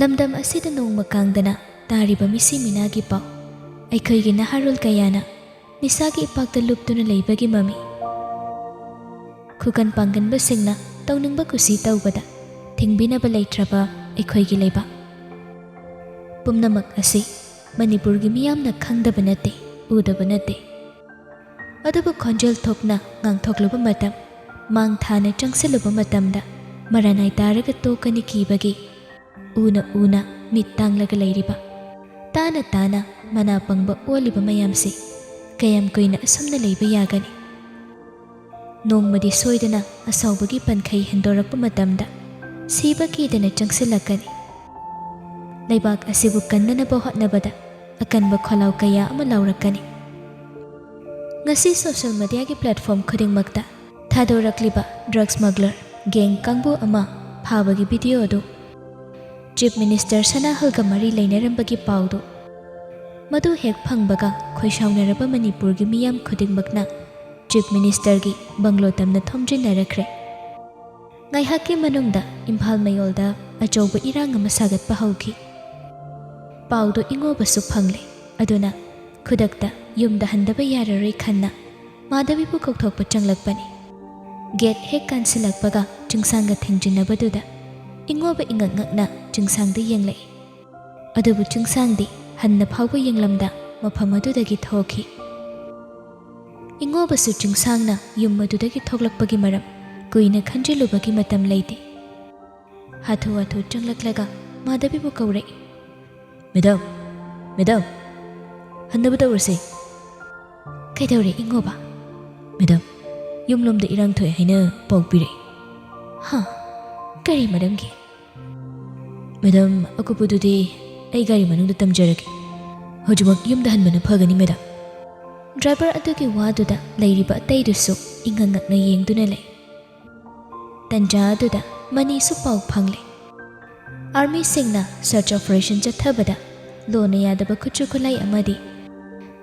ꯂꯝꯗꯝ ꯑꯁꯤꯗ ꯅꯣꯡꯃ ꯀꯥꯡꯗꯅ ꯇꯥꯔꯤꯕ ꯃꯤꯁꯤ ꯃꯤꯅꯥꯒꯤ ꯄꯥꯎ ꯑꯩꯈꯣꯏꯒꯤ ꯅꯍꯥꯔꯣꯜ ꯀꯌꯥꯅ ꯅꯤꯁꯥꯒꯤ ꯏꯄꯥꯛꯇ ꯂꯨꯞꯇꯨꯅ ꯂꯩꯕꯒꯤ ꯃꯃꯤ ꯈꯨꯀꯟ ꯄꯥꯡꯒꯟꯕꯁꯤꯡꯅ ꯇꯧꯅꯤꯡꯕ ꯀꯨꯁꯤ ꯇꯧꯕꯗ ꯊꯤꯡꯕꯤꯅꯕ ꯂꯩꯇ꯭ꯔꯕ ꯑꯩꯈꯣꯏꯒꯤ ꯂꯩꯕꯥꯛ ꯄꯨꯝꯅꯃꯛ ꯑꯁꯤ ꯃꯅꯤꯄꯨꯔꯒꯤ ꯃꯤꯌꯥꯝꯅ ꯈꯪꯗꯕ ꯅꯠꯇꯦ ꯎꯗꯕ ꯅꯠꯇꯦ ꯑꯗꯨꯕꯨ ꯈꯣꯟꯖꯦꯜ ꯊꯣꯛꯅ ꯉꯥꯡꯊꯣꯛꯂꯨꯕ ꯃꯇꯝ ꯃꯥꯡ ꯊꯥꯅ ꯆꯪꯁꯤꯜꯂꯨꯕ ꯃꯇꯝꯗ ꯃꯔꯥꯅꯥꯏ ꯇꯥꯔꯒ ꯇꯣꯛꯀꯅꯤ ꯀꯤꯕꯒꯤ ꯎꯅ ꯎꯅ ꯃꯤꯠ ꯇꯥꯡꯂꯒ ꯂꯩꯔꯤꯕ ꯇꯥꯅ ꯇꯥꯅ ꯃꯅꯥ ꯄꯪꯕ ꯑꯣꯜꯂꯤꯕ ꯃꯌꯥꯝꯁꯤ ꯀꯌꯥꯝ ꯀꯨꯏꯅ ꯑꯁꯨꯝꯅ ꯂꯩꯕ ꯌꯥꯒꯅꯤ ꯅꯣꯡꯃꯗꯤ ꯁꯣꯏꯗꯅ ꯑꯁꯥꯎꯕꯒꯤ ꯄꯟꯈꯩ ꯍꯦꯟꯗꯣꯔꯛꯄ ꯃꯇꯝꯗ ꯁꯤꯕ ꯀꯤꯗꯅ ꯆꯪꯁꯤꯜꯂꯛꯀꯅꯤ ꯂꯩꯕꯥꯛ ꯑꯁꯤꯕꯨ ꯀꯟꯅꯅꯕ ꯍꯣꯠꯅꯕꯗ ꯑꯀꯟꯕ ꯈꯣꯜꯂꯥꯎ ꯀꯌꯥ ꯑꯃ ꯂꯥꯎꯔꯛꯀꯅꯤ ngasi social media ki platform khudingmakta thadoraklliba drug smuggler gang kangbu ama phabagi video adu chief minister Sanahulga mari leinarambagi paudu madu hek phangbaga khoisaunaraba manipur gi miyam khudingmakna chief minister gi banglo tamna thomjinarakre ngaihaki manungda imphal mayolda achouba irang ama sagatpa hauki paudu ingobasu phangle aduna khudakta yumda handaba yararoi khanna madhabibu kokthokpa changlakpani gate hek kansilakpaga chungsanga thengjinabaduda ingoba ingakngakna chungsangda yenglai adubu chungsangdi hanna phawba yenglamda mafam adudagi thoki ingoba su chungsangna yum adudagi thoklakpagi maram kuina khanjilubagi matam leite hathu hathu changlaklaga madhabibu kaurai madam hanna tawrase Kaidawre ingoba madam yumlomda irang thoi haina pau pire ha kari madam gi madam akupududi ai gari manungda tamjarage hojumak yumda hanbana phagani madam driver adugi waduda leiriba taidusu ingangakna yengduna lei tanja aduda mani su pau phangle army singna search operation chathabada lona yadaba khuchu khulai amadi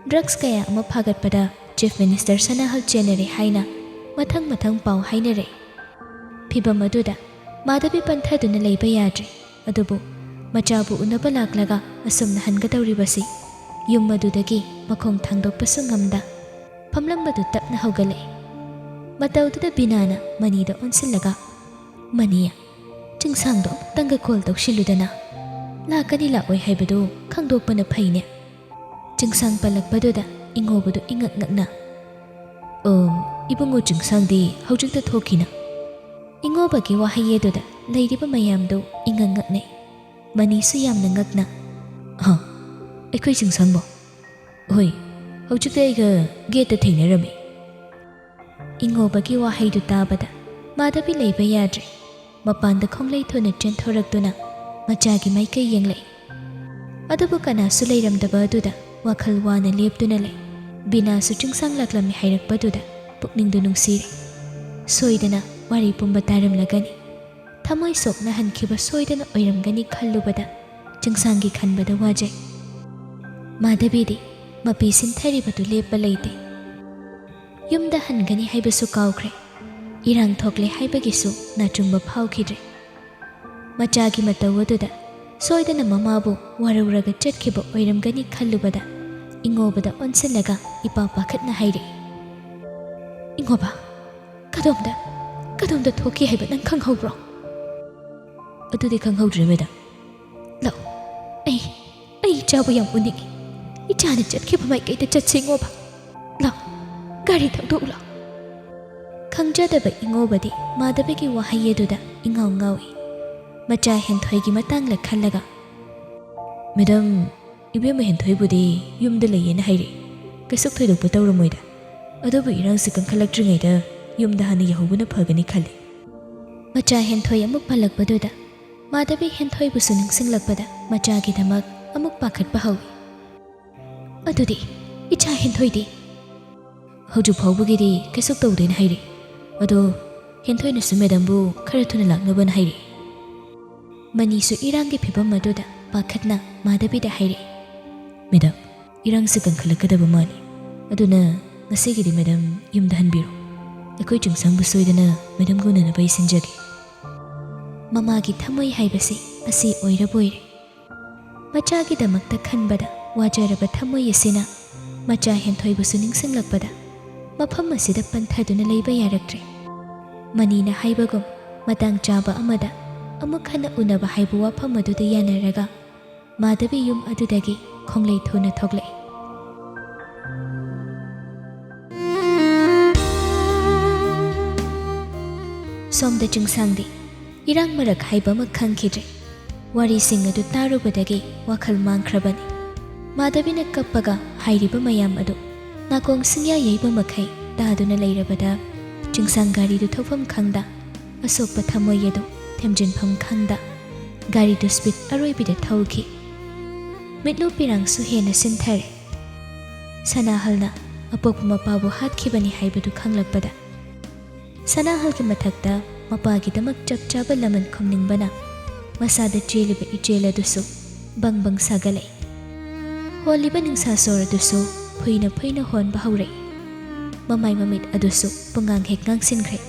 drugs kaya ama phagatpada chief minister Sanahul Chenere haina mathang pau hainare phibam aduda madhabi panthaduna leiba yadre adubu machabu unaba laklaga asumna hangadawribasi yum adudagi makhong thangdokpasu ngamda phamlambadu tapna hogale matawduda binana manida onsillaga maniya chingsangdo tanga call tawshiludana lakani la oi haibadu khangdokpana phaine Chingsang palakpaduda ingobudu ingakngakna ibungo chingsangdi haujikta thokina ingobagi wahayeduda leiriba mayamdo ingangakne manisu yamna ngakna ha ekoi chingsangbo hoi haujikta iga gate thengnarami ingobagi wahaidu tabada madhabi leiba yadre mapanda khonglei thona chenthoraktuna machagi maikai yenglei adubu kanasu leiramdaba aduda wakhal wana leptuna lei bina su chingsang laklami hairakpaduda pukningdu nungsire soidana wari pumba taramlagani thamoi sokna hankhiba soidana oiramgani khallubada chingsanggi khanbada wajai madhabidi mapi sinthari lepa leite yumda hangani haibasu kaukre irang thokle haibagisu nachungba phaukhidre machagi matawaduda soidana mamabu waruraga chatkhiba oiramgani khallubada ingobada onsillaga ipa pakhatna haire ingoba kadomda thoki haiba nang khanghobro adudi khanghodre meda law ai chabu yam uningi ichana chatkhiba mai kaita chatsingoba law gari thakdula khangjadaba ingobadi madhabegi wahayeduda ingaw ngawi macha henthoigi matangla khallaga madam ibema henthoibudi yumda layena haire kasuk thoidokpa tawramoida adubu irang sikam khalaktringaida yumda hana yahubuna phagani khale macha henthoi amuk palakpaduda madhabi henthoibu suningsinglakpada macha gi dhamak amuk pakhatpa hawi adudi icha henthoidi hoju phawbugidi kasuk tawdena haire ado henthoina su madambu khara thuna laknabana haire manisu irangi phibam aduda pakhatna madhabida haire Madam, irang sikang khalakadaba mani aduna ngasigidi madam yumda hanbiro ekoi chingsang bu soidana madam guna na bai sinjage ꯃꯃꯥꯒꯤ ꯊꯃꯣꯏ ꯍꯥꯏꯕꯁꯤ ꯑꯁꯤ ꯑꯣꯏꯔꯕꯣꯏꯔꯦ꯫ ꯃꯆꯥꯒꯤꯗꯃꯛꯇ ꯈꯟꯕꯗ ꯋꯥꯖꯔꯕ ꯊꯃꯣꯏ ꯑꯁꯤꯅ ꯃꯆꯥ ꯍꯦꯟꯊꯣꯏꯕꯨꯁꯨ ꯅꯤꯡꯁꯤꯡꯂꯛꯄꯗ ꯃꯐꯝ ꯑꯁꯤꯗ ꯄꯟꯊꯗꯨꯅ ꯂꯩꯕ ꯌꯥꯔꯛꯇ꯭ꯔꯦ꯫ ꯃꯅꯤꯅ ꯍꯥꯏꯕꯒꯨꯝ ꯃꯇꯥꯡ ꯆꯥꯕ ꯑꯃꯗ ꯑꯃꯨꯛ ꯍꯟꯅ ꯎꯅꯕ ꯍꯥꯏꯕ ꯋꯥꯐꯝ ꯑꯗꯨꯗ ꯌꯥꯅꯔꯒ ꯃꯥꯙꯕꯤ ꯌꯨꯝ ꯑꯗꯨꯗꯒꯤ ꯈꯣꯡꯂꯩ ꯊꯨꯅ ꯊꯣꯛꯂꯛꯏ꯫ ꯁꯣꯝꯗ ꯆꯤꯡꯁꯥꯡꯗꯤ ꯏꯔꯥꯡ ꯃꯔꯛ ꯍꯥꯏꯕ ꯑꯃ ꯈꯪꯈꯤꯗ꯭ꯔꯦ꯫ ꯋꯥꯔꯤꯁꯤꯡ ꯑꯗꯨ ꯇꯥꯔꯨꯕꯗꯒꯤ ꯋꯥꯈꯜ ꯃꯥꯡꯈ꯭ꯔꯕꯅꯤ꯫ ꯃꯥꯙꯕꯤꯅ ꯀꯞꯄꯒ ꯍꯥꯏꯔꯤꯕ ꯃꯌꯥꯝ ꯑꯗꯨ ꯅꯥꯀꯣꯡ ꯁꯤꯡꯌꯥ ꯌꯩꯕ ꯃꯈꯩ ꯇꯥꯗꯨꯅ ꯂꯩꯔꯕꯗ ꯆꯤꯡꯁꯥꯡ ꯒꯥꯔꯤꯗꯨ ꯊꯧꯐꯝ ꯈꯪꯗ, ꯑꯁꯣꯛꯄ ꯊꯃꯣꯏ ꯑꯗꯨ ꯊꯦꯝꯖꯤꯟꯐꯝ ꯈꯪꯗ ꯒꯥꯔꯤꯗꯨ ꯁ꯭ꯄꯤꯗ ꯑꯔꯣꯏꯕꯤꯗ ꯊꯧꯈꯤ꯫ ꯃꯤꯠꯂꯨ ꯄꯤꯔꯥꯡꯁꯨ ꯍꯦꯟꯅ ꯁꯤꯟꯊꯔꯦ꯫ ꯁꯅꯥꯍꯜꯅ ꯑꯄꯣꯛꯄ ꯃꯄꯥꯕꯨ ꯍꯥꯠꯈꯤꯕꯅꯤ ꯍꯥꯏꯕꯗꯨ ꯈꯪꯂꯛꯄꯗ ꯁꯅꯥꯍꯜꯒꯤ ꯃꯊꯛꯇ ꯃꯄꯥꯒꯤꯗꯃꯛ ꯆꯞ ꯆꯥꯕ ꯂꯃꯟ ꯈꯨꯝꯅꯤꯡꯕꯅ ꯃꯁꯥꯗ ꯆꯦꯜꯂꯤꯕ ꯏꯆꯦꯜ ꯑꯗꯨꯁꯨ ꯕꯪ ꯕꯪ ꯁꯥꯒꯠꯂꯛꯏ꯫ ꯍꯣꯜꯂꯤꯕ ꯅꯤꯡꯁꯥ ꯁꯣꯔ ꯑꯗꯨꯁꯨ ꯐꯨꯏꯅ ꯐꯨꯏꯅ ꯍꯣꯟꯕ ꯍꯧꯔꯛꯏ꯫ ꯃꯃꯥꯏ ꯃꯃꯤꯠ ꯑꯗꯨꯁꯨ ꯄꯨꯡꯉꯥꯡ ꯍꯦꯛ ꯉꯥꯡꯁꯤꯟꯈ꯭ꯔꯦ꯫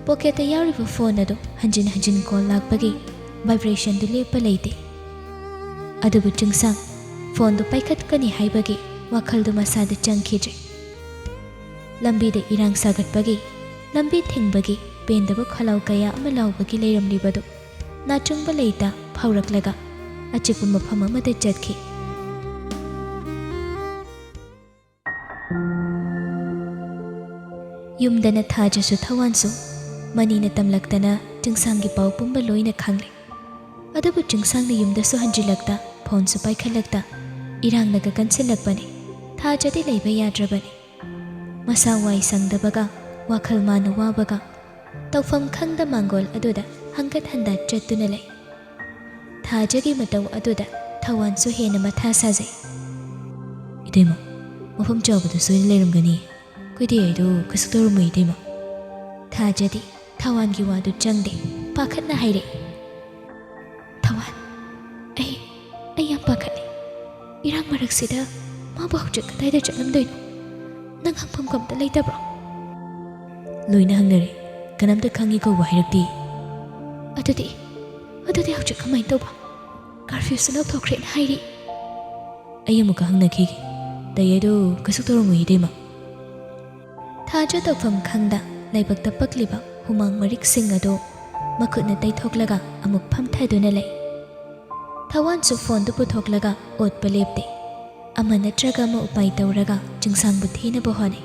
ꯄꯣꯀꯦꯠꯇ ꯌꯥꯎꯔꯤꯕ ꯐꯣꯟ ꯑꯗꯨ ꯍꯟꯖꯤꯟ ꯍꯟꯖꯤꯟ ꯀꯣꯜ ꯂꯥꯛꯄꯒꯤ ꯚꯥꯏꯕ꯭ꯔꯦꯁꯟꯗꯨ ꯂꯦꯞꯄ ꯂꯩꯇꯦ꯫ ꯑꯗꯨꯕꯨ ꯆꯤꯡꯁꯥꯡ ꯐꯣꯟꯗꯨ ꯄꯥꯏꯈꯠꯀꯅꯤ ꯍꯥꯏꯕꯒꯤ ꯋꯥꯈꯜꯗꯨ ꯃꯁꯥꯗ ꯆꯪꯈꯤꯗ꯭ꯔꯦ꯫ ꯂꯝꯕꯤꯗ ꯏꯔꯥꯡ ꯁꯥꯒꯠꯄꯒꯤ, ꯂꯝꯕꯤ ꯊꯤꯡꯕꯒꯤ ꯄꯦꯟꯗꯕ ꯈꯣꯜꯂꯥꯎ ꯀꯌꯥ ꯑꯃ ꯂꯥꯎꯕꯒꯤ ꯂꯩꯔꯝꯂꯤꯕꯗꯨ ꯅꯥꯆꯨꯡꯕ ꯂꯩꯇ ꯐꯥꯎꯔꯛꯂꯒ ꯑꯆꯤꯛꯄ ꯃꯐꯝ ꯑꯃꯗ ꯆꯠꯈꯤ꯫ ꯌꯨꯝꯗꯅ ꯊꯥꯖꯁꯨ ꯊꯋꯥꯟꯁꯨ ꯃꯅꯤꯅ ꯇꯝꯂꯛꯇꯅ ꯆꯤꯡꯁꯥꯡꯒꯤ ꯄꯥꯎ ꯄꯨꯝꯕ ꯂꯣꯏꯅ ꯈꯪꯂꯦ꯫ ꯑꯗꯨꯕꯨ ꯆꯤꯡꯁꯥꯡꯅ ꯌꯨꯝꯗꯁꯨ ꯍꯟꯖꯤꯜꯂꯛꯇ, ꯐꯣꯟꯁꯨ ꯄꯥꯏꯈꯠꯂꯛꯇ ꯏꯔꯥꯡꯅꯒ ꯀꯟꯁꯤꯜꯂꯛꯄꯅꯤ꯫ ꯊꯥꯖꯗꯤ ꯂꯩꯕ ꯌꯥꯗ꯭ꯔꯕꯅꯤ꯫ ꯃꯁꯥ ꯋꯥꯏ ꯁꯪꯗꯕꯒ ꯋꯥꯈꯜ ꯃꯥꯅ ꯋꯥꯕꯒ ꯇꯧꯐꯝ ꯈꯪꯗ ꯃꯥꯡꯒꯣꯜ ꯑꯗꯨꯗ ꯍꯪꯒꯠ ꯍꯟꯗꯥ ꯆꯠꯇꯨꯅ ꯂꯩ꯫ ꯊꯥꯖꯒꯤ ꯃꯇꯧ ꯑꯗꯨꯗ ꯊꯋꯥꯟꯁꯨ ꯍꯦꯟꯅ ꯃꯊꯥ ꯁꯥꯖꯩ꯫ ꯏꯇꯩꯃ, ꯃꯐꯝ ꯆꯥꯕꯗ ꯁꯣꯏꯅ ꯂꯩꯔꯝꯒꯅꯤ꯫ ꯑꯩꯈꯣꯏꯗꯤ ꯑꯩꯗꯣ ꯀꯩꯁꯨ ꯇꯧꯔꯝꯃꯣꯏ ꯏꯇꯩꯃ꯫ ꯊꯥꯖꯗꯤ ꯊꯋꯥꯟꯒꯤ ꯋꯥꯗꯨ ꯆꯪꯗꯦ, ꯄꯥꯈꯠꯅ ꯍꯥꯏꯔꯛꯏ꯫ ꯊꯋꯥꯟ, ꯑꯩ ꯌꯥꯝ ꯄꯥꯈꯠꯂꯤ꯫ ꯏꯔꯥꯡ ꯃꯔꯛꯁꯤꯗ ꯃꯥꯕꯨ ꯍꯧꯖꯤꯛ ꯀꯗꯥꯏꯗ ꯆꯠꯂꯝꯗꯣꯏꯅꯣ? ꯅꯪ ꯍꯪꯐꯝ ꯀꯝꯇ ꯂꯩꯇꯕ꯭ꯔꯣ? ꯂꯣꯏꯅ ꯍꯪꯅꯔꯦ, ꯀꯅꯥꯝꯇ ꯈꯪꯉꯤ ꯀꯧꯕ ꯍꯥꯏꯔꯛꯇꯦ꯫ ꯑꯗꯨꯗꯤ ꯍꯧꯖꯤꯛ ꯀꯃꯥꯏꯅ ꯇꯧꯕ? ꯀꯥꯔꯐ꯭ꯌꯨꯁꯨ ꯂꯧꯊꯣꯛꯈ꯭ꯔꯦꯅ ꯍꯥꯏꯔꯤ꯫ ꯑꯩ ꯑꯃꯨꯛꯀ ꯍꯪꯅꯈꯤꯒꯦ꯫ ꯑꯩꯗꯣ ꯀꯩꯁꯨ ꯇꯧꯔꯝꯃꯣꯏ ꯏꯇꯩꯃ꯫ ꯊꯥꯖ ꯇꯧꯐꯝ ꯈꯪꯗ ꯂꯥꯏꯕꯛꯇ ꯄꯛꯂꯤꯕ ꯍꯨꯃꯥꯡ ꯃꯔꯤꯛꯁꯤꯡ ꯑꯗꯨ ꯃꯈꯨꯠꯅ ꯇꯩꯊꯣꯛꯂꯒ ꯑꯃꯨꯛ ꯐꯝꯊꯗꯨꯅ ꯂꯩ꯫ ꯊꯋꯥꯟꯁꯨ ꯐꯣꯟꯗꯨ ꯄꯨꯊꯣꯛꯂꯒ ꯑꯣꯠꯄ ꯂꯦꯞꯇꯦ꯫ ꯑꯃ ꯅꯠꯇ꯭ꯔꯒ ꯑꯃ ꯎꯄꯥꯏ ꯇꯧꯔꯒ ꯆꯤꯡꯁꯥꯡꯕꯨ ꯊꯤꯅꯕ ꯍꯣꯠꯅꯩ꯫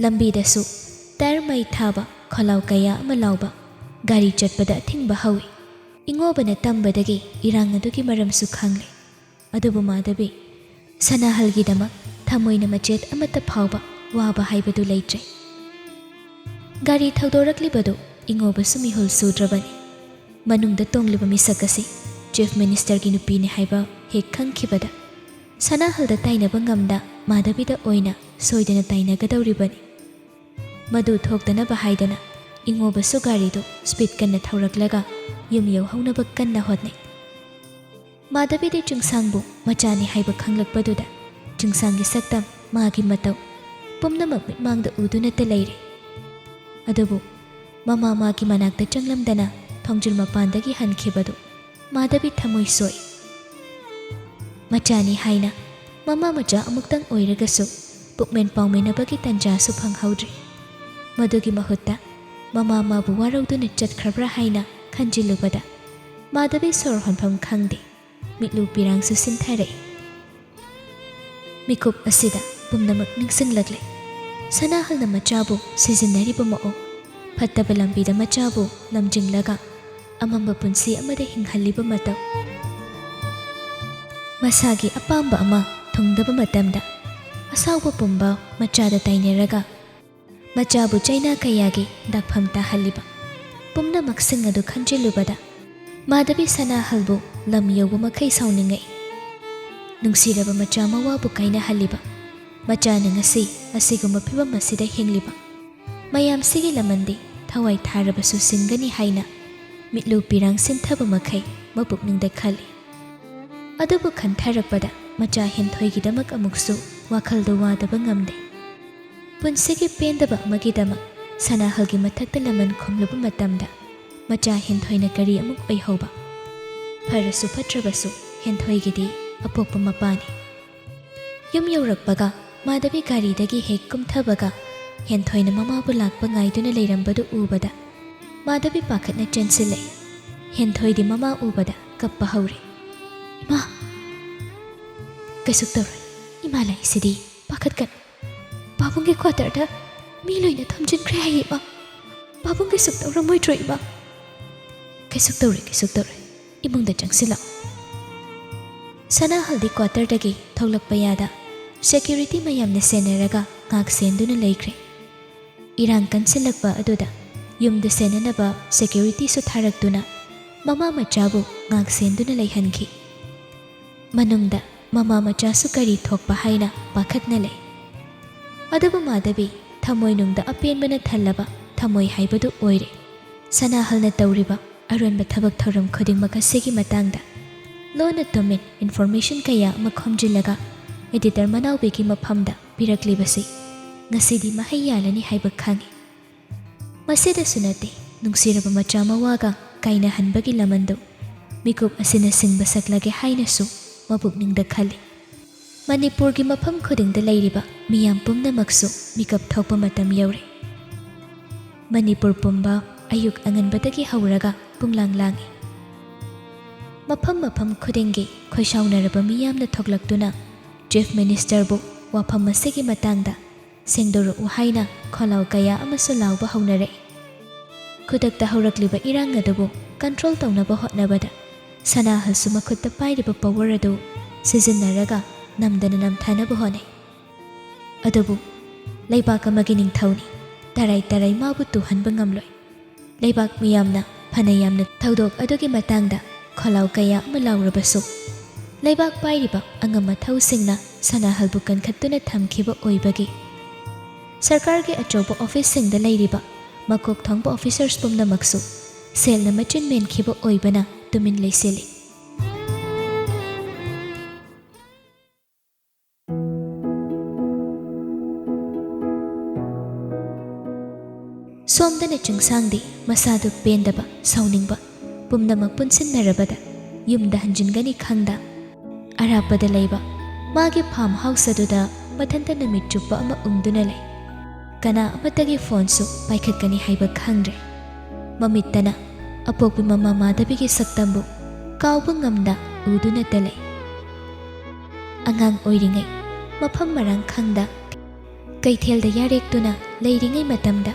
ꯂꯝꯕꯤꯗꯁꯨ ꯇꯥꯌꯔ ꯃꯩ ꯊꯥꯕ ꯈꯣꯜꯂꯥꯎ ꯀꯌꯥ ꯑꯃ ꯂꯥꯎꯕ, ꯒꯥꯔꯤ ꯆꯠꯄꯗ ꯑꯊꯤꯡꯕ ꯍꯧꯏ꯫ ꯏꯉꯣꯕꯅ ꯇꯝꯕꯗꯒꯤ ꯏꯔꯥꯡ ꯑꯗꯨꯒꯤ ꯃꯔꯝꯁꯨ ꯈꯪꯂꯦ꯫ ꯑꯗꯨꯕꯨ ꯃꯥꯙꯕꯤ ꯁꯅꯥꯍꯜꯒꯤꯗꯃꯛ ꯊꯃꯣꯏꯅ ꯃꯆꯦꯠ ꯑꯃꯠꯇ ꯐꯥꯎꯕ ꯋꯥꯕ ꯍꯥꯏꯕꯗꯨ ꯂꯩꯇ꯭ꯔꯦ꯫ ꯒꯥꯔꯤ ꯊꯧꯗꯣꯔꯛꯂꯤꯕꯗꯨ ꯏꯉꯣꯕꯁꯨ ꯃꯤꯍꯨꯜ ꯁꯨꯗ꯭ꯔꯕꯅꯤ꯫ ꯃꯅꯨꯡꯗ ꯇꯣꯡꯂꯤꯕ ꯃꯤꯁꯛ ꯑꯁꯤ ꯆꯤꯐ ꯃꯤꯅꯤꯁꯇꯔꯒꯤ ꯅꯨꯄꯤꯅꯤ ꯍꯥꯏꯕ ꯍꯦꯛ ꯈꯪꯈꯤꯕꯗ ꯁꯅꯥꯍꯜꯗ ꯇꯥꯏꯅꯕ ꯉꯝꯗ ꯃꯥꯙꯕꯤꯗ ꯑꯣꯏꯅ ꯁꯣꯏꯗꯅ ꯇꯥꯏꯅꯒꯗꯧꯔꯤꯕꯅꯤ꯫ ꯃꯗꯨ ꯊꯣꯛꯇꯅꯕ ꯍꯥꯏꯗꯅ ꯏꯉꯣꯕꯁꯨ ꯒꯥꯔꯤꯗꯨ ꯁ꯭ꯄꯤꯗ ꯀꯟꯅ ꯊꯧꯔꯛꯂꯒ ꯌꯨꯝ ꯌꯧꯍꯧꯅꯕ ꯀꯟꯅ ꯍꯣꯠꯅꯩ꯫ ꯃꯥꯙꯕꯤꯗꯤ ꯆꯤꯡꯁꯥꯡꯕꯨ ꯃꯆꯥꯅꯤ ꯍꯥꯏꯕ ꯈꯪꯂꯛꯄꯗꯨꯗ ꯆꯤꯡꯁꯥꯡꯒꯤ ꯁꯛꯇꯝ, ꯃꯥꯒꯤ ꯃꯇꯧ ꯄꯨꯝꯅꯃꯛ ꯃꯤꯠꯃꯥꯡꯗ ꯎꯗꯨꯅꯇ ꯂꯩꯔꯦ꯫ ꯑꯗꯨꯕꯨ ꯃꯥꯒꯤ ꯃꯅꯥꯛꯇ ꯆꯪꯂꯝꯗꯅ ꯊꯣꯡꯖꯤꯜ ꯃꯄꯥꯟꯗꯒꯤ ꯍꯟꯈꯤꯕꯗꯨ ꯃꯥꯙꯕꯤ ꯊꯃꯣꯏ ꯁꯣꯛꯏ꯫ ꯃꯆꯥꯅꯤ ꯍꯥꯏꯅ ꯃꯆꯥ ꯑꯃꯨꯛꯇꯪ ꯑꯣꯏꯔꯒꯁꯨ ꯄꯨꯛꯃꯦꯟ ꯄꯥꯎꯃꯤꯟꯅꯕꯒꯤ ꯇꯟꯖꯥꯁꯨ ꯐꯪꯍꯧꯗ꯭ꯔꯦ꯫ ꯃꯗꯨꯒꯤ ꯃꯍꯨꯠꯇ ꯃꯥꯕꯨ ꯋꯥꯔꯧꯗꯨꯅ ꯆꯠꯈ꯭ꯔꯕ꯭ꯔꯥ ꯍꯥꯏꯅ ꯈꯟꯖꯤꯜꯂꯨꯕꯗ ꯃꯥꯙꯕꯤ ꯁꯣꯔ ꯍꯣꯟꯐꯝ ꯈꯪꯗꯦ꯫ ꯃꯤꯠꯂꯨ ꯄꯤꯔꯥꯡꯁꯨ ꯁꯤꯟꯊꯔꯛꯏ꯫ ꯃꯤꯀꯨꯞ ꯑꯁꯤꯗ ꯄꯨꯝꯅꯃꯛ ꯅꯤꯡꯁꯤꯡꯂꯛꯂꯦ꯫ ꯁꯅꯥꯍꯜꯅ ꯃꯆꯥꯕꯨ ꯁꯤꯖꯤꯟꯅꯔꯤꯕ ꯃꯑꯣꯡ, ꯐꯠꯇꯕ ꯂꯝꯕꯤꯗ ꯃꯆꯥꯕꯨ ꯂꯝꯖꯤꯡꯂꯒ ꯑꯃꯝꯕ ꯄꯨꯟꯁꯤ ꯑꯃꯗ ꯍꯤꯡꯍꯜꯂꯤꯕ ꯃꯇꯧ꯫ ꯃꯁꯥꯒꯤ ꯑꯄꯥꯝꯕ ꯑꯃ ꯊꯨꯡꯗꯕ ꯃꯇꯝꯗ ꯑꯁꯥꯎꯕ ꯄꯨꯝꯕ ꯃꯆꯥꯗ ꯇꯥꯏꯅꯔꯒ ꯃꯆꯥꯕꯨ ꯆꯩꯅꯥ ꯀꯌꯥꯒꯤ ꯗꯥꯛꯐꯝ ꯇꯥꯍꯜꯂꯤꯕ ꯄꯨꯝꯅꯃꯛꯁꯤꯡ ꯑꯗꯨ ꯈꯟꯖꯤꯜꯂꯨꯕꯗ ꯃꯥꯙꯕꯤ ꯁꯅꯥꯍꯜꯕꯨ ꯂꯝ ꯌꯧꯕ ꯃꯈꯩ ꯁꯥꯎꯅꯤꯡꯉꯛꯏ꯫ ꯅꯨꯡꯁꯤꯔꯕ ꯃꯆꯥ ꯃꯋꯥꯕꯨ ꯀꯥꯏꯅꯍꯜꯂꯤꯕ, ꯃꯆꯥꯅ ꯉꯁꯤ ꯑꯁꯤꯒꯨꯝꯕ ꯐꯤꯚꯝ ꯑꯁꯤꯗ ꯍꯤꯡꯂꯤꯕ ꯃꯌꯥꯝꯁꯤꯒꯤ ꯂꯃꯟꯗꯤ ꯊꯋꯥꯏ ꯊꯥꯔꯕꯁꯨ ꯁꯤꯟꯒꯅꯤ ꯍꯥꯏꯅ ꯃꯤꯠꯂꯨ ꯄꯤꯔꯥꯡ ꯁꯤꯟꯊꯕ ꯃꯈꯩ ꯃꯄꯨꯛꯅꯤꯡꯗ ꯈꯜꯂꯤ꯫ ꯑꯗꯨꯕꯨ ꯈꯟꯊꯔꯛꯄꯗ मचा हेंथोइगिदमक अमुकसु वाखलदो वादबा ngamde पुंसिगी पेंदबा अमगिदमक सनाहलगी मथक्ता लमन खोमलुबा मतमदा मचा हेंथोइना करी अमुक ओइहौबा फरसु फत्रबसु हेंथोइगिदी अपोक्पा मपानी युम यौरकपगा माधवी गारीदगी हेक कुमथबगा हेंथोइना ममाबु लाक्पा ngaiduna leirambadu ubada माधवी पाखतना चेंसिले हेंथोइदी ममा उबदा कप्पा हौरे इमा कसुक तौर इमा लाइसिदी पाखतकन बाबुंगे क्वार्टरदा मी लोइना थमजिनख्रे हाइबा बाबुंगे सुक तौर मोइट्रो इमा कसुक तौरे इमुंगदा चंगसिला सना हल्दी क्वार्टरदगी थौलकपा यादा security मयामने सेनरगा ngak senduna leikre irang kansilakpa aduda yumda senanaba security su tharaktuna mama machabu ngak senduna leihankhi manungda mama macha su kari thokpa haina pakhatna lei adabu madabi thamoi nungda apenbana thallaba thamoi haibadu oire sana halna tawriba aronba thabak thoram khoding makasegi matangda lona tomen information kaya makhomjilaga editor manawbegi maphamda piraklibasi ngasidi mahai yalani haiba khangi masida sunate nungsiraba macha mawaga kaina hanbagi lamando mikup asina singba saklage haina su mabukningda khali manipur gi mafam khodingda leiriba miyam pumna maksu mikap thokpa matam yaure manipur pumba ayuk anganbadagi hauraga punglang langi mafam khodingi khoisaunaraba miyamna thoklaktuna chief minister bu wafam masigi matangda sengdoru uhaina kholau kaya amasu lauba haunare khudakta haurakliba irang adabu control tawnaba hotnabada sana hasu makhutta pairiba power adu sijinnaraga namdana namthanaba honai adabu leibak amagi ningthauni tarai mabu tuhanba ngamloi leibak miyamna phanayamna thaudok adugi matangda kholau kaya ama laurabasu leibak pairiba angama thausinga sana halbu kankhattuna thamkhiba oibagi सरकार के अचौबा office सिंगदा लेरिबा मकोक थंगबा officers पुमना मक्सु सेलना मचिन मेनखिबा ओइबना Tumin लेसेली सोमदने चुंगसांगदी मसादु पेंदबा सौनिंगबा पुमनमक पुनसिनरबदा युमदा हंजिनगनी खंगदा अरापदा लेबा मागे farm house अदुदा मथंता Namit चुप्पा अमा उंगदुना ले kana amatagi phone su paikhatkani haiba khangre mamittana apokpi mama madabigi saktambu kauba ngamda uduna tele angang oiringai mafam marang khangda kaithelda yarektuna leiringai matamda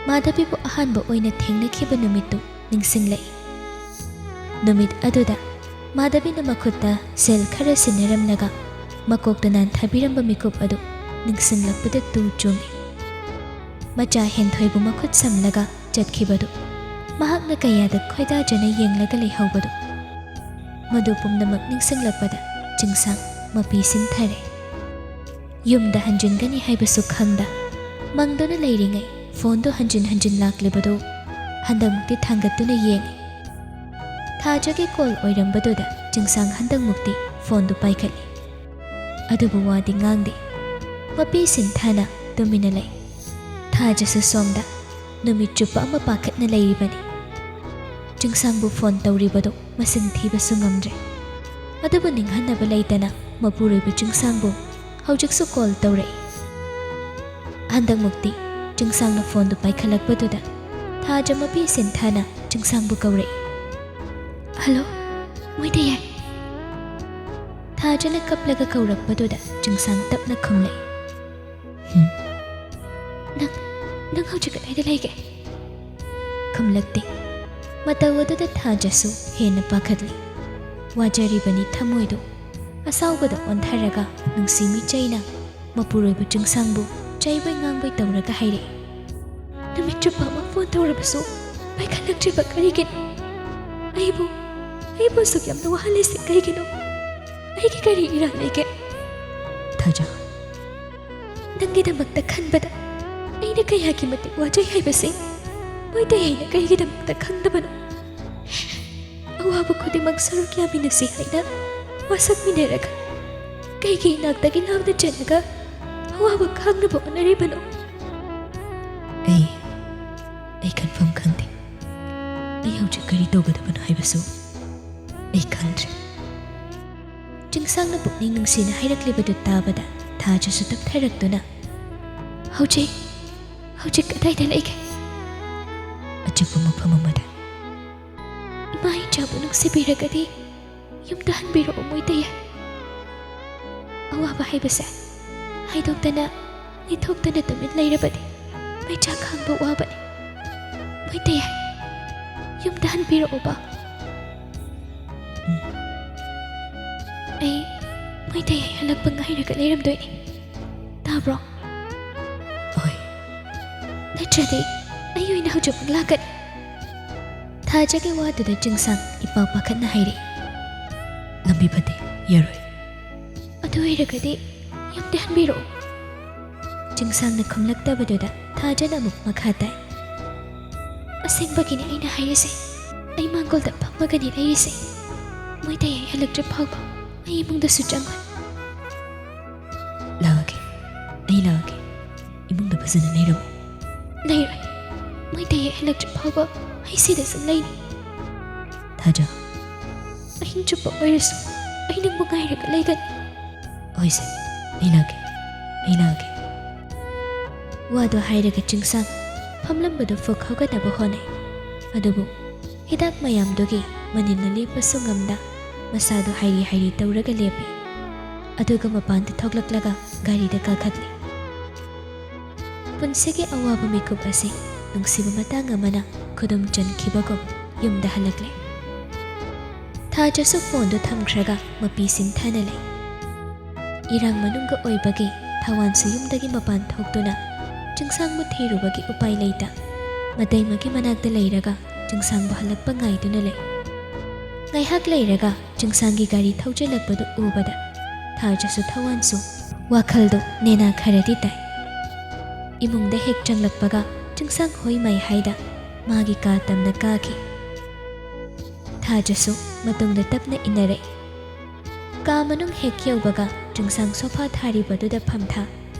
madabi bu ahanba oina thengna khiba numittu ningsinglai numit aduda madabi na makhutta sel khara sinaramnaga makokta nan thabiramba mikup adu ningsinglakpada tu chumi मचा हेंथोइबु मखुत समलगा चटखिबदु महकना कयादा खोइदा जना येंगलगा लेहौबदु मदु पुमनमक निंगसंगलकपदा चिंगसांग मपी सिनथरे युमदा हंजिनगनी हाइबसु खंगदा मंगदुना लेरिंगै फोनदो हंजिन लाक्लिबदु हंदमुक्ति थांगतुना येंगे थाजगे call ओइरंबदुदा चिंगसांग हंदमुक्ति फोनदो पाइखली अदुबु वादि ngángde मपी सिनथाना तुमिना लै थाजसु सोमदा नुमित चुप्पा अमा पाखतना लेरिबनी चिंगसांगबु phone तौरिबदो मसिंग थीबसु ngamdre अदुबु निंगहनबा लेतना मपुरोइबु चिंगसांगबु हौजिकसु call तौरे हंदमुक्ति चिंगसांगना फोनदु पाइखलकबदुदा थाजा मपी सिनथाना चिंगसांगबु कौरे hello मोइदे याय थाजना कपलगा कौरकबदुदा चिंगसांग तपना खुमले नंग हौजिक कदाइदा लेगे खुमलकते मतवदुदा थाजसु हेना पाखतली वाजरिबनी थमोइदो असाउबदा ओंथरगा नुंसिमी चैना मपुरोइबु चिंगसांगबु चैबै ngángबै तौरगा हाइरे नुमित चुप्पा मा फोन तौरबसु पाइखलक्ट्रिबा करिगिन अइबु सुक्यामना वहालेसे करिगिनो अइगी करि इरा लेगे थाजा नंगिदमक्ता खनबदा अइना कयाकी मति वाजै हाइबसे मोइदा याइना करिगिदमक्ता खंगदबनो अवाबु खुदिमक सरुक यामिनसि हाइना वासक मिनेरगा ꯀꯩꯒꯤ ꯏꯅꯥꯛꯇꯒꯤ ꯂꯥꯞꯅ ꯆꯠꯂꯒ ꯑꯋꯥꯕ ꯈꯥꯡꯅꯕ ꯍꯣꯠꯅꯔꯤꯕꯅꯣ? ꯑꯩ ꯈꯟꯐꯝ ꯈꯪꯗꯦ. ꯑꯩ ꯍꯧꯖꯤꯛ ꯀꯔꯤ ꯇꯧꯒꯗꯕꯅꯣ ꯍꯥꯏꯕꯁꯨ ꯑꯩ ꯈꯪꯗ꯭ꯔꯦ. ꯆꯤꯡꯁꯥꯡꯅ ꯄꯨꯛꯅꯤꯡ ꯅꯨꯡꯁꯤꯅ ꯍꯥꯏꯔꯛꯂꯤꯕꯗꯨ ꯇꯥꯕꯗ ꯊꯥꯖꯁꯨ ꯇꯞꯊꯔꯛꯇꯨꯅ ꯍꯧꯖꯤꯛ ꯀꯗꯥꯏꯗ ꯂꯩꯒꯦ? ꯑꯆꯤꯛꯄ ꯃꯐꯝ ꯑꯃꯗ. ꯏꯃꯥ ꯏꯆꯥꯕꯨ ꯅꯨꯡꯁꯤꯕꯤꯔꯒꯗꯤ ꯌꯨꯝꯗ ꯍꯟꯕꯤꯔꯛꯑꯣ ꯃꯣꯏꯇꯩꯌꯥꯏ. ꯑꯋꯥꯕ ꯍꯥꯏꯕꯁꯦ ꯍꯥꯏꯗꯣꯛꯇꯅ ꯂꯩꯊꯣꯛꯇꯅ ꯇꯨꯃꯤꯟ ꯂꯩꯔꯕꯗꯤ ꯃꯩꯆꯥ ꯈꯥꯡꯕ ꯋꯥꯕꯅꯤ. ꯃꯣꯏꯇꯩꯌꯥꯏ, ꯌꯨꯝꯗ ꯍꯟꯕꯤꯔꯛꯑꯣꯕ. ꯑꯩ ꯃꯣꯏꯇꯩꯌꯥꯏ ꯍꯜꯂꯛꯄ ꯉꯥꯏꯔꯒ ꯂꯩꯔꯝꯗꯣꯏꯅꯤ. ꯇꯥꯕ꯭ꯔꯣ? ꯍꯣꯏ. ꯅꯠꯇ꯭ꯔꯗꯤ ꯑꯩ ꯑꯣꯏꯅ ꯍꯧꯖꯤꯛꯃꯛ ꯂꯥꯛꯀꯅꯤ. ꯊꯥꯖꯒꯤ ꯋꯥꯗꯨꯗ ꯆꯤꯡꯁꯥꯡ ꯏꯄꯥ ꯄꯥꯈꯠꯅ ꯍꯥꯏꯔꯛꯏ. ꯂꯝꯕꯤ ꯐꯠꯇꯦ, ꯌꯥꯔꯣꯏ. ꯑꯗꯨ ꯑꯣꯏꯔꯒꯗꯤ ꯌꯨꯝꯗ ꯍꯟꯕꯤꯔꯛꯑꯣ. ꯆꯤꯡꯁꯥꯡꯅ ꯈꯨꯝꯂꯛꯇꯕꯗꯨꯗ ꯊꯥꯖꯅ ꯑꯃꯨꯛ ꯃꯈꯥ ꯇꯥꯏ. ꯑꯁꯦꯡꯕꯒꯤꯅꯤ ꯑꯩꯅ ꯍꯥꯏꯔꯤꯁꯦ. ꯑꯩ ꯃꯥꯡꯒꯣꯜꯗ ꯐꯝꯃꯒꯅꯤ ꯂꯩꯔꯤꯁꯦ. ꯃꯣꯏꯇꯩꯌꯥꯏ ꯍꯜꯂꯛꯇ꯭ꯔꯤ ꯐꯥꯎꯕ ꯑꯩ ꯏꯃꯨꯡꯗꯁꯨ ꯆꯪꯉꯣꯏ. ꯂꯥꯛꯑꯒꯦ. ꯑꯩ ꯂꯥꯛꯑꯒꯦ. ꯏꯃꯨꯡꯗ ꯐꯖꯅ ꯂꯩꯔꯝꯃꯨ. ꯂꯩꯔꯣꯏ. ꯃꯣꯏꯇꯩꯌꯥꯏ ꯍꯜꯂꯛꯇ꯭ꯔꯤ ꯐꯥꯎꯕ ꯑꯩ ꯁꯤꯗ ꯁꯨꯝ ꯂꯩꯅꯤ. ꯊꯥꯖ. ꯑꯍꯤꯡ ꯆꯨꯞꯄ ꯑꯣꯏꯔꯁꯨ ꯑꯩ ꯅꯪꯕꯨ ꯉꯥꯏꯔꯒ ꯂꯩꯒꯅꯤ. ꯍꯣꯏꯁꯦ, ꯑꯩ ꯂꯥꯛꯑꯒꯦ. ꯋꯥꯗꯣ ꯍꯥꯏꯔꯒ ꯆꯤꯡꯁꯥꯡ ꯐꯝꯂꯝꯕꯗꯨ ꯐꯨꯛ ꯍꯧꯒꯠꯅꯕ ꯍꯣꯠꯅꯩ. ꯑꯗꯨꯕꯨ ꯍꯤꯗꯥꯛ ꯃꯌꯥꯝꯗꯨꯒꯤ ꯃꯅꯤꯜꯅ ꯂꯦꯞꯄꯁꯨ ꯉꯝꯗ ꯃꯁꯥꯗꯨ ꯍꯥꯏꯔꯤ ꯇꯧꯔꯒ ꯂꯦꯞꯄꯤ. ꯑꯗꯨꯒ ꯃꯄꯥꯟꯗ ꯊꯣꯛꯂꯛꯂꯒ ꯒꯥꯔꯤꯗ ꯀꯥꯈꯠꯂꯤ. ꯄꯨꯟꯁꯤꯒꯤ ꯑꯋꯥꯕ ꯃꯤꯀꯨꯞ ꯑꯁꯤ ꯅꯨꯡꯁꯤꯕ ꯃꯇꯥꯡ ꯑꯃꯅ ꯈꯨꯗꯨꯝ ꯆꯟꯈꯤꯕꯒꯨꯝ ꯌꯨꯝꯗ ꯍꯜꯂꯛꯂꯦ. ꯊꯥꯖꯁꯨ ꯐꯣꯟꯗꯨ ꯊꯝꯈ꯭ꯔꯒ ꯃꯄꯤ ꯁꯤꯡꯊꯥꯅ ꯂꯩ. ꯏꯔꯥꯡ ꯃꯅꯨꯡꯒ ꯑꯣꯏꯕꯒꯤ ꯊꯋꯥꯟꯁꯨ ꯌꯨꯝꯗꯒꯤ ꯃꯄꯥꯟ ꯊꯣꯛꯇꯨꯅ ꯆꯤꯡꯁꯥꯡꯕꯨ ꯊꯤꯔꯨꯕꯒꯤ ꯎꯄꯥꯏ ꯂꯩꯇ ꯃꯇꯩꯃꯒꯤ ꯃꯅꯥꯛꯇ ꯂꯩꯔꯒ ꯆꯤꯡꯁꯥꯡꯕꯨ ꯍꯜꯂꯛꯄ ꯉꯥꯏꯗꯨꯅ ꯂꯩ. ꯉꯥꯏꯍꯥꯛ ꯂꯩꯔꯒ ꯆꯤꯡꯁꯥꯡꯒꯤ ꯒꯥꯔꯤ ꯊꯧꯖꯤꯜꯂꯛꯄꯗꯨ ꯎꯕꯗ ꯊꯥꯖꯁꯨ ꯊꯋꯥꯟꯁꯨ ꯋꯥꯈꯜꯗꯨ ꯅꯦꯅꯥ ꯈꯔꯗꯤ ꯇꯥꯏ. ꯏꯃꯨꯡꯗ ꯍꯦꯛ ꯆꯪꯂꯛꯄꯒ ꯆꯤꯡꯁꯥꯡ ꯍꯣꯏ ꯃꯩ ꯍꯥꯏꯗ ꯃꯥꯒꯤ ꯀꯥ ꯇꯝꯅ ꯀꯥꯈꯤ. ꯊꯥꯖꯁꯨ ꯃꯇꯨꯡꯗ ꯇꯞꯅ ꯏꯟꯅꯔꯛꯏ. ꯀꯥ ꯃꯅꯨꯡ ꯍꯦꯛ ꯌꯧꯕꯒ ꯆꯤꯡꯁꯥꯡ ꯁꯣꯐꯥ ꯊꯥꯔꯤꯕꯗꯨꯗ ꯐꯝꯊꯥ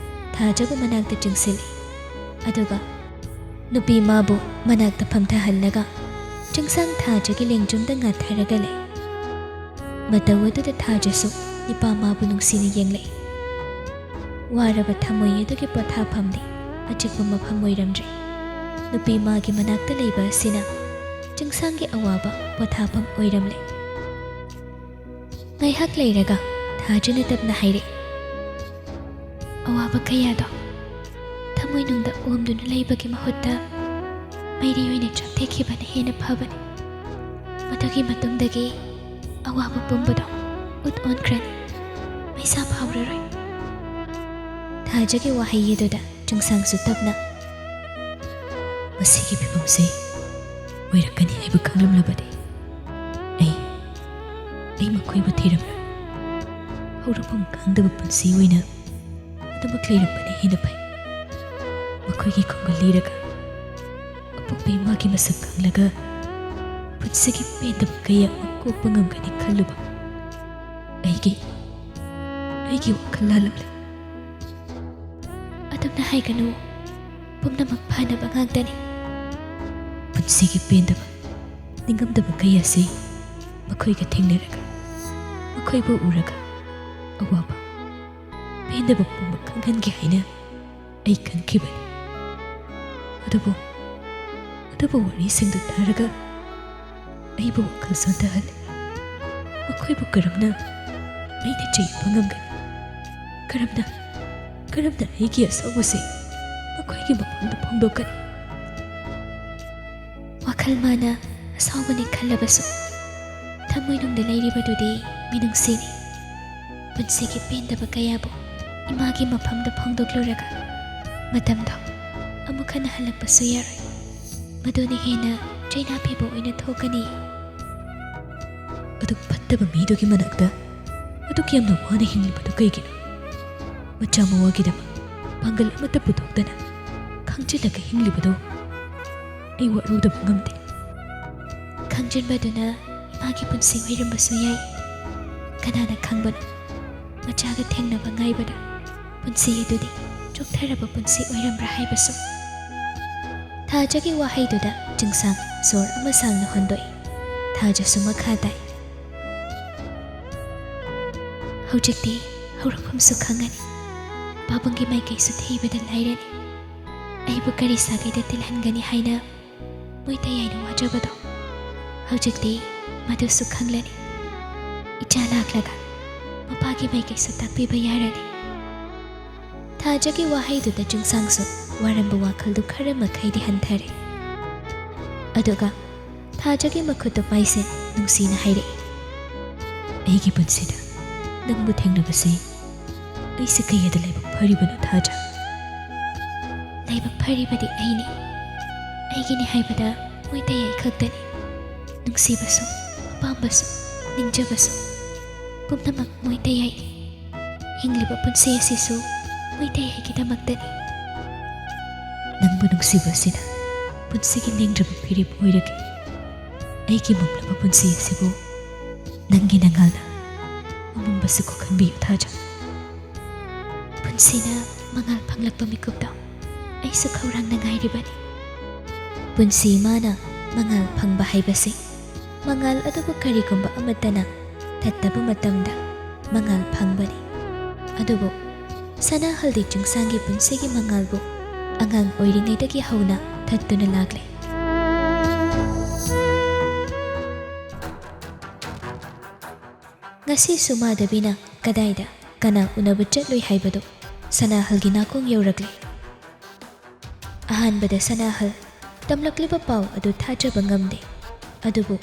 ꯊꯥꯖꯕꯨ ꯃꯅꯥꯛꯇ ꯆꯤꯡꯁꯤꯜꯂꯤ. ꯑꯗꯨꯒ ꯅꯨꯄꯤ ꯃꯥꯕꯨ ꯃꯅꯥꯛꯇ ꯐꯝꯊꯍꯜꯂꯒ ꯆꯤꯡꯁꯥꯡ ꯊꯥꯖꯒꯤ ꯂꯦꯡꯖꯨꯝꯗ ꯉꯥꯊꯔꯒ ꯂꯩ. ꯃꯇꯧ ꯑꯗꯨꯗ ꯊꯥꯖꯁꯨ ꯏꯄꯥ ꯃꯥꯕꯨ ꯅꯨꯡꯁꯤꯅ ꯌꯦꯡꯂꯛꯏ. ꯋꯥꯔꯕ ꯊꯃꯣꯏ ꯑꯗꯨꯒꯤ ꯄꯣꯊꯥꯐꯝꯗꯤ ꯑꯆꯤꯛꯄ ꯃꯐꯝ ꯑꯣꯏꯔꯝꯗ꯭ꯔꯦ. ꯅꯨꯄꯤ ꯃꯥꯒꯤ ꯃꯅꯥꯛꯇ ꯂꯩꯕ ꯑꯁꯤꯅ ꯆꯤꯡꯁꯥꯡꯒꯤ ꯑꯋꯥꯕ ꯄꯣꯊꯥꯐꯝ ꯑꯣꯏꯔꯝꯂꯦ. ꯉꯥꯏꯍꯥꯛ ꯂꯩꯔꯒ ꯊꯥꯖꯅ ꯇꯞꯅ ꯍꯥꯏꯔꯛꯏ. ꯑꯋꯥꯕ ꯀꯌꯥꯗꯣ ꯊꯃꯣꯏꯅꯨꯡꯗ ꯑꯣꯝꯗꯨꯅ ꯂꯩꯕꯒꯤ ꯃꯍꯨꯠꯇ ꯃꯩꯔꯤ ꯑꯣꯏꯅ ꯆꯥꯛꯊꯦꯛꯈꯤꯕꯅ ꯍꯦꯟꯅ ꯐꯕꯅꯤ. ꯃꯗꯨꯒꯤ ꯃꯇꯨꯡꯗꯒꯤ ꯑꯋꯥꯕ ꯄꯨꯝꯕꯗꯣ ꯎꯠ ꯑꯣꯟꯈ꯭ꯔꯅꯤ. ꯃꯩꯁꯥ ꯐꯥꯎꯔꯔꯣꯏ. ꯊꯥꯖꯒꯤ ꯋꯥꯍꯩ ꯑꯗꯨꯗ ꯆꯤꯡꯁꯥꯡꯁꯨ ꯇꯞꯅ ꯃꯁꯤꯒꯤ ꯐꯤꯕꯝꯁꯦ ꯑꯣꯏꯔꯛꯀꯅꯤ ꯍꯥꯏꯕ ꯈꯪꯂꯝꯂꯕꯗꯤ ꯑꯩ ꯃꯈꯣꯏꯕꯨ ꯊꯤꯔꯝꯂꯣꯏ. ꯍꯧꯔꯛꯐꯝ ꯈꯪꯗꯕ ꯄꯨꯟꯁꯤ ꯑꯣꯏꯅ ꯑꯗꯨꯃꯛ ꯂꯩꯔꯝꯕꯅ ꯍꯦꯟꯅ ꯐꯩ. ꯃꯈꯣꯏꯒꯤ ꯈꯣꯡꯒ ꯂꯤꯔꯒ ꯑꯄꯣꯛꯄ ꯏꯃꯥꯒꯤ ꯃꯁꯛ ꯈꯪꯂꯒ ꯄꯨꯟꯁꯤꯒꯤ ꯄꯦꯟꯗꯕ ꯀꯌꯥ ꯑꯃ ꯀꯣꯛꯄ ꯉꯝꯒꯅꯤ ꯈꯜꯂꯨꯕ ꯑꯩꯒꯤ ꯋꯥꯈꯜ ꯂꯥꯜꯂꯝꯂꯦ. ꯑꯗꯨꯝꯅ ꯍꯥꯏꯒꯅꯨ. ꯄꯨꯝꯅꯃꯛ ꯐꯅꯕ ꯉꯥꯛꯇꯅꯤ. ꯄꯨꯟꯁꯤꯒꯤ ꯄꯦꯟꯗꯕ ꯅꯤꯡꯉꯝꯗꯕ ꯀꯌꯥꯁꯤ ꯃꯈꯣꯏꯒ ꯊꯦꯡꯅꯔꯒ ꯃꯈꯣꯏꯕꯨ ꯎꯔꯒ ꯑꯋꯥꯕ ꯄꯦꯟꯗꯕ ꯄꯨꯝꯕ ꯈꯪꯍꯟꯒꯦ ꯍꯥꯏꯅ ꯑꯩ ꯈꯟꯈꯤꯕꯅꯤ. ꯑꯗꯨꯕꯨ ꯋꯥꯔꯤꯁꯤꯡꯗꯨ ꯇꯥꯔꯒ ꯑꯩꯕꯨ ꯋꯥꯈꯜ ꯁꯣꯟꯊꯍꯜꯂꯦ. ꯃꯈꯣꯏꯕꯨ ꯀꯔꯝꯅ ꯑꯩꯅ ꯆꯌꯦꯠꯄ ꯉꯝꯒꯅꯤ? ꯀꯔꯝꯅ ꯑꯩꯒꯤ ꯑꯁꯥꯎꯕꯁꯦ ꯃꯈꯣꯏꯒꯤ ꯃꯐꯝꯗ ꯐꯣꯡꯗꯣꯛꯀꯅꯤ? ꯋꯥꯈꯜ ꯃꯥꯅ ꯑꯁꯥꯎꯕꯅꯤ ꯈꯜꯂꯕꯁꯨ ꯊꯃꯣꯏꯅꯨꯡꯗ ꯂꯩꯔꯤꯕꯗꯨꯗꯤ ꯃꯤꯅꯨꯡꯁꯤꯅꯤ. ꯄꯨꯟꯁꯤꯒꯤ ꯄꯦꯟꯗꯕ ꯀꯌꯥꯕꯨ ꯏꯃꯥꯒꯤ ꯃꯐꯝꯗ ꯐꯣꯡꯗꯣꯛꯂꯨꯔꯒ ꯃꯇꯝꯗꯣ ꯑꯃꯨꯛ ꯍꯟꯅ ꯍꯜꯂꯛꯄꯁꯨ ꯌꯥꯔꯣꯏ. ꯃꯗꯨꯅ ꯍꯦꯟꯅ ꯆꯩꯅꯥꯄꯤꯕ ꯑꯣꯏꯅ ꯊꯣꯛꯀꯅꯤ. ꯑꯗꯨꯛ ꯐꯠꯇꯕ ꯃꯤꯗꯨꯒꯤ ꯃꯅꯥꯛꯇ ꯑꯗꯨꯛ ꯌꯥꯝꯅ ꯋꯥꯅ ꯍꯤꯡꯂꯤꯕꯗꯨ ꯀꯩꯒꯤꯅꯣ? ꯃꯆꯥ ꯃꯋꯥꯒꯤꯗꯃꯛ ꯄꯥꯡꯒꯜ ꯑꯃꯠꯇ ꯄꯨꯊꯣꯛꯇꯅ ꯈꯪꯖꯤꯜꯂꯒ ꯍꯤꯡꯂꯤꯕꯗꯨ ꯑꯩ ꯋꯥꯔꯧꯗꯕ ꯉꯝꯗꯦ. ꯈꯪꯖꯤꯟꯕꯗꯨꯅ ꯏꯃꯥꯒꯤ ꯄꯨꯟꯁꯤ ꯑꯣꯏꯔꯝꯕꯁꯨ ꯌꯥꯏ. ꯀꯅꯥꯅ ꯈꯪꯕꯅꯣ? ꯃꯆꯥꯒ ꯊꯦꯡꯅꯕ ꯉꯥꯏꯕꯗ ꯄꯨꯟꯁꯤ ꯑꯗꯨꯗꯤ ꯆꯣꯛꯊꯔꯕ ꯄꯨꯟꯁꯤ ꯑꯣꯏꯔꯝꯕ꯭ꯔꯥ ꯍꯥꯏꯕꯁꯨ ꯊꯥꯖꯒꯤ ꯋꯥꯍꯩꯗꯨꯗ ꯆꯤꯡꯁꯥꯡ ꯁꯣꯔ ꯑꯃ ꯁꯥꯡꯅ ꯍꯣꯟꯗꯣꯛꯏ꯫ ꯊꯥꯖꯁꯨ ꯃꯈꯥ ꯇꯥꯏ꯫ ꯍꯧꯖꯤꯛꯇꯤ ꯍꯧꯔꯛꯐꯝꯁꯨ ꯈꯪꯉꯅꯤ, ꯄꯥꯕꯨꯡꯒꯤ ꯃꯥꯏꯀꯩꯁꯨ ꯊꯤꯕꯗ ꯂꯥꯏꯔꯅꯤ꯫ ꯑꯩꯕꯨ ꯀꯔꯤ ꯁꯥꯒꯩꯗ ꯇꯤꯜꯍꯟꯒꯅꯤ ꯍꯥꯏꯅ ꯃꯣꯏꯇ ꯌꯥꯏꯅ ꯋꯥꯖꯕꯗꯣ ꯍꯧꯖꯤꯛꯇꯤ ꯃꯗꯨꯁꯨ ꯈꯪꯂꯅꯤ꯫ ꯏꯆꯥ ꯂꯥꯛꯂꯒ ꯃꯄꯥꯒꯤ ꯃꯥꯏꯀꯩꯁꯨ ꯇꯥꯛꯄꯤꯕ ꯌꯥꯔꯅꯤ꯫ ꯊꯥꯖꯒꯤ ꯋꯥꯍꯩꯗꯨꯗ ꯆꯤꯡꯁꯥꯡꯁꯨ ꯋꯥꯔꯝꯕ ꯋꯥꯈꯜꯗꯨ ꯈꯔ ꯃꯈꯩꯗꯤ ꯍꯟꯊꯔꯦ꯫ ꯑꯗꯨꯒ ꯊꯥꯖꯒꯤ ꯃꯈꯨꯠꯇꯨ ꯄꯥꯏꯁꯤꯟ ꯅꯨꯡꯁꯤꯅ ꯍꯥꯏꯔꯛꯏ, ꯑꯩꯒꯤ ꯄꯨꯟꯁꯤꯗ ꯅꯪꯕꯨ ꯊꯦꯡꯅꯕꯁꯦ ꯑꯩꯁꯦ ꯀꯩꯗ ꯂꯥꯏꯕꯛ ꯐꯔꯤꯕꯅꯣ ꯊꯥꯖ? ꯂꯥꯏꯕꯛ ꯐꯔꯤꯕꯗꯤ ꯑꯩꯅꯤ꯫ ꯑꯩꯒꯤꯅꯤ ꯍꯥꯏꯕꯗ ꯃꯣꯏꯇ ꯌꯥꯏ ꯈꯛꯇꯅꯤ꯫ ꯅꯨꯡꯁꯤꯕꯁꯨ ꯑꯄꯥꯝꯕꯁꯨ ꯅꯤꯡꯖꯕꯁꯨ ꯄꯨꯝꯅꯃꯛ ꯃꯣꯏꯇ ꯌꯥꯏꯅꯤ꯫ ꯍꯤꯡꯂꯤꯕ ꯄꯨꯟꯁꯤ ꯑꯁꯤꯁꯨ ꯃꯣꯏꯇ ꯌꯥꯏꯒꯤꯗꯃꯛꯇꯅꯤ꯫ ꯅꯪꯕꯨ ꯅꯨꯡꯁꯤꯕ ꯑꯁꯤꯅ ꯄꯨꯟꯁꯤꯒꯤ ꯂꯦꯡꯗ꯭ꯔꯕ ꯐꯤꯔꯦꯞ ꯑꯣꯏꯔꯒꯦ꯫ ꯑꯩꯒꯤ ꯃꯪꯂꯕ ꯄꯨꯟꯁꯤ ꯑꯁꯤꯕꯨ ꯅꯪꯒꯤ ꯅꯉꯥꯜꯅ ꯑꯃꯝꯕꯁꯨ ꯀꯣꯛꯍꯟꯕꯤꯌꯨ ꯊꯥꯖ꯫ ꯄꯨꯟꯁꯤꯅ ꯃꯉꯥꯜ ꯐꯪꯂꯛꯄ ꯃꯤꯀꯨꯞꯇꯣ ꯑꯩꯁꯨ ꯈꯧꯔꯥꯡꯅ ꯉꯥꯏꯔꯤꯕꯅꯤ꯫ ꯄꯨꯟꯁꯤ ꯃꯥꯅ ꯃꯉꯥꯜ ꯐꯪꯕ ꯍꯥꯏꯕꯁꯤ ꯃꯉꯥꯜ ꯑꯗꯨꯕꯨ ꯀꯔꯤꯒꯨꯝꯕ ꯑꯃꯠꯇꯅ ꯊꯠꯇꯕ ꯃꯇꯝꯗ ꯃꯉꯥꯜ ꯐꯪꯕꯅꯤ꯫ ꯑꯗꯨꯕꯨ ꯁꯅꯥꯍꯜꯗꯤ ꯆꯤꯡꯁꯥꯡꯒꯤ ꯄꯨꯟꯁꯤꯒꯤ ꯃꯉꯥꯜꯕꯨ ꯑꯉꯥꯡ ꯑꯣꯏꯔꯤꯉꯩꯗꯒꯤ ꯍꯧꯅ ꯊꯠꯇꯨꯅ ꯂꯥꯛꯂꯦ꯫ ꯉꯁꯤꯁꯨ ꯃꯥꯙꯕꯤꯅ ꯀꯗꯥꯏꯗ ꯀꯅꯥ ꯎꯅꯕ ꯆꯠꯂꯨꯏ ꯍꯥꯏꯕꯗꯨ ꯁꯅꯥꯍꯜꯒꯤ ꯅꯥꯀꯣꯡ ꯌꯧꯔꯛꯂꯦ꯫ ꯑꯍꯥꯟꯕꯗ ꯁꯅꯥꯍꯜ ꯇꯝꯂꯛꯂꯤꯕ ꯄꯥꯎ ꯑꯗꯨ ꯊꯥꯖꯕ ꯉꯝꯗꯦ꯫ ꯑꯗꯨꯕꯨ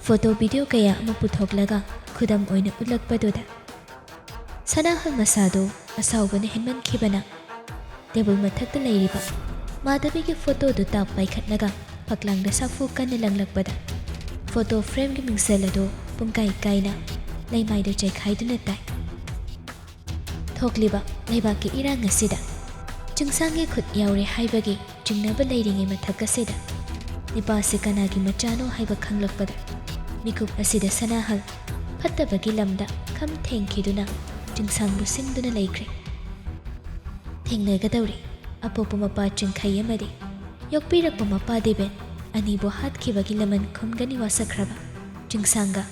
ꯐꯣꯇꯣ ꯚꯤꯗꯤꯑꯣ ꯀꯌꯥ ꯑꯃ ꯄꯨꯊꯣꯛꯂꯒ ꯈꯨꯗꯝ ꯑꯣꯏꯅ ꯎꯠꯂꯛꯄꯗꯨꯗ ꯁꯅꯥꯍꯜ ꯃꯁꯥꯗꯨ ꯑꯁꯥꯎꯕꯅ ꯍꯦꯟꯃꯟꯈꯤꯕꯅ ꯇꯦꯕꯜ ꯃꯊꯛꯇ ꯂꯩꯔꯤꯕ ꯃꯥꯙꯕꯤꯒꯤ ꯐꯣꯇꯣꯗꯨ ꯇꯥꯞ ꯄꯥꯏꯈꯠꯂꯒ ꯐꯛꯂꯥꯡꯗ ꯁꯥꯐꯨ ꯀꯟꯅ ꯂꯪꯂꯛꯄꯗ ꯐꯣꯇꯣ ꯐ꯭ꯔꯦꯝꯒꯤ ꯃꯤꯡꯁꯦꯜ ꯑꯗꯨ ꯄꯨꯡꯀꯥꯏ ꯀꯥꯏꯅ ꯂꯩꯃꯥꯏꯗ ꯆꯩꯈꯥꯏꯗꯨꯅ ꯇꯥꯏ꯫ ꯊꯣꯛꯂꯤꯕ ꯂꯩꯕꯥꯛꯀꯤ ꯏꯔꯥꯡ ꯑꯁꯤꯗ ꯆꯤꯡꯁꯥꯡꯒꯤ ꯈꯨꯠ ꯌꯥꯎꯔꯦ ꯍꯥꯏꯕꯒꯤ ꯆꯤꯡꯅꯕ ꯂꯩꯔꯤꯉꯩ ꯃꯊꯛ ꯑꯁꯤꯗ ꯅꯤꯄꯥꯁꯤ ꯀꯅꯥꯒꯤ ꯃꯆꯥꯅꯣ ꯍꯥꯏꯕ ꯈꯪꯂꯛꯄꯗ ꯃꯤꯀꯨꯞ ꯑꯁꯤꯗ ꯁꯅꯥꯍꯜ ꯐꯠꯇꯕꯒꯤ ꯂꯝꯗ ꯈꯝ ꯊꯦꯡꯈꯤꯗꯨꯅ ꯆꯤꯡꯁꯥꯡꯕꯨ ꯁꯤꯡꯗꯨꯅ ꯂꯩꯈ꯭ꯔꯦ꯫ ꯊꯦꯡꯅꯒꯗꯧꯔꯤ ꯑꯄꯣꯛꯄ ꯃꯄꯥ ꯆꯤꯡꯈꯩ ꯑꯃꯗꯤ ꯌꯣꯛꯄꯤꯔꯛꯄ ꯃꯄꯥ ꯗꯦꯕꯦꯟ ꯑꯅꯤꯕꯨ ꯍꯥꯠꯈꯤꯕꯒꯤ ꯂꯃꯟ ꯈꯨꯝꯒꯅꯤ ꯋꯥꯁꯛꯈ꯭ꯔꯕ ꯆꯤꯡꯁꯥꯡꯒ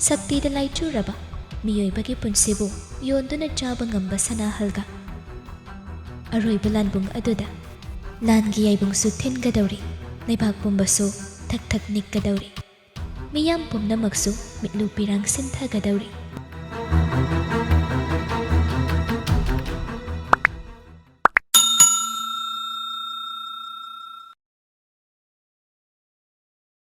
ꯁꯛꯇꯤꯗ ꯂꯥꯏꯆꯨꯔꯕ ꯃꯤꯑꯣꯏꯕꯒꯤ ꯄꯨꯟꯁꯤꯕꯨ ꯌꯣꯟꯗꯨꯅ ꯆꯥꯕ ꯉꯝꯕ ꯁꯅꯥꯍꯜꯒ ꯑꯔꯣꯏꯕ ꯂꯥꯟꯕꯨꯡ ꯑꯗꯨꯗ ꯂꯥꯟꯒꯤ ꯌꯥꯏꯕꯨꯡꯁꯨ ꯊꯤꯟꯒꯗꯧꯔꯤ꯫ ꯂꯩꯕꯥꯛ ꯄꯨꯝꯕꯁꯨ ꯊꯛ ꯊꯛ ꯅꯤꯛꯀꯗꯧꯔꯤ꯫ ꯃꯤꯌꯥꯝ ꯄꯨꯝꯅꯃꯛꯁꯨ ꯃꯤꯠꯂꯨ ꯄꯤꯔꯥꯡ ꯁꯤꯟꯊꯒꯗꯧꯔꯤ꯫